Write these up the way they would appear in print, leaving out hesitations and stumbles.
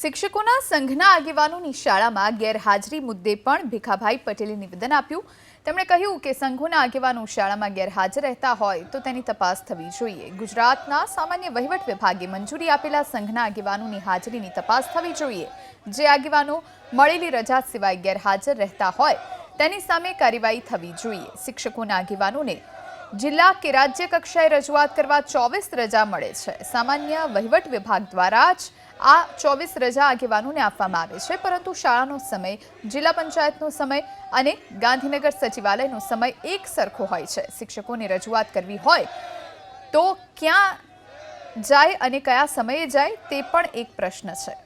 શિક્ષકોના સંઘના આગેવાનોની શાળામાં ગેરહાજરી મુદ્દે પણ ભીખાભાઈ પટેલે નિવેદન આપ્યું। તેમણે કહ્યું કે સંઘોના આગેવાનો શાળામાં ગેરહાજર રહેતા હોય તો તેની તપાસ થવી જોઈએ। ગુજરાતના સામાન્ય વહીવટ વિભાગે મંજૂરી આપેલા સંઘના આગેવાનોની હાજરીની તપાસ થવી જોઈએ। જે આગેવાનો મળેલી રજા સિવાય ગેરહાજર રહેતા હોય તેની સામે કાર્યવાહી થવી જોઈએ। શિક્ષકોના આગેવાનોને જિલ્લા કે રાજ્ય કક્ષાએ રજૂઆત કરવા 24 રજા મળે છે। સામાન્ય વહીવટ વિભાગ દ્વારા જ આ 24 રજા આગેવાનોને આપવામાં આવે છે, પરંતુ શાળાનો સમય, જિલ્લા પંચાયતનો સમય અને ગાંધીનગર સચિવાલયનો સમય એક સરખો હોય છે। શિક્ષકોને રજૂઆત કરવી હોય તો ક્યાં જાય અને કયા સમયે જાય તે પણ એક પ્રશ્ન છે।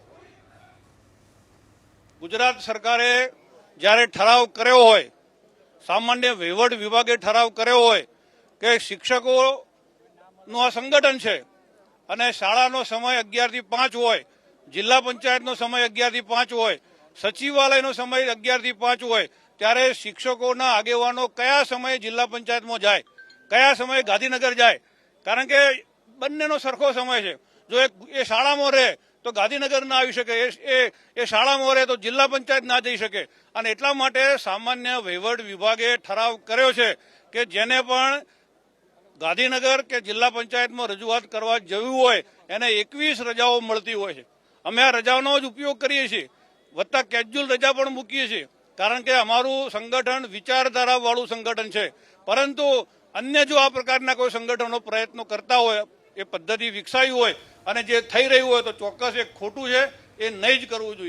ગુજરાત સરકારે જ્યારે ઠરાવ કર્યો હોય, સામાન્ય વહીવટ વિભાગે ઠરાવ કર્યો હોય કે શિક્ષકોનું આ સંગઠન છે અને શાળાનો સમય 11 થી 5 હોય, જિલ્લા પંચાયતનો સમય 11 થી 5 હોય, સચિવાલયનો સમય 11 થી 5 હોય, ત્યારે શિક્ષકોના આગેવાનો કયા સમયે જિલ્લા પંચાયતમાં જાય, કયા સમયે ગાંધીનગર જાય? કારણ કે બંનેનો સરખો સમય છે। જો એ શાળામાં રહે તો ગાંધીનગર ના આવી શકે, એ શાળામાં રહે તો જિલ્લા પંચાયત ના જઈ શકે। અને એટલા માટે સામાન્ય વહીવટ વિભાગે ઠરાવ કર્યો છે કે જેને પણ ગાંધીનગર કે જિલ્લા પંચાયતમાં રજૂઆત કરવા જવું હોય એને 21 રજાઓ મળતી હોય છે। અમે આ રજાઓનો જ ઉપયોગ કરીએ છીએ, વત્તા કેજ્યુઅલ રજા પણ મૂકીએ છીએ, કારણ કે અમારું સંગઠન વિચારધારાવાળું સંગઠન છે। પરંતુ અન્ય જો આ પ્રકારના કોઈ સંગઠનો પ્રયત્નો કરતા હોય, એ પદ્ધતિ વિકસાવી હોય અને જે થઈ રહ્યું હોય તો ચોક્કસ એ ખોટું છે, એ નહીં જ કરવું જોઈએ।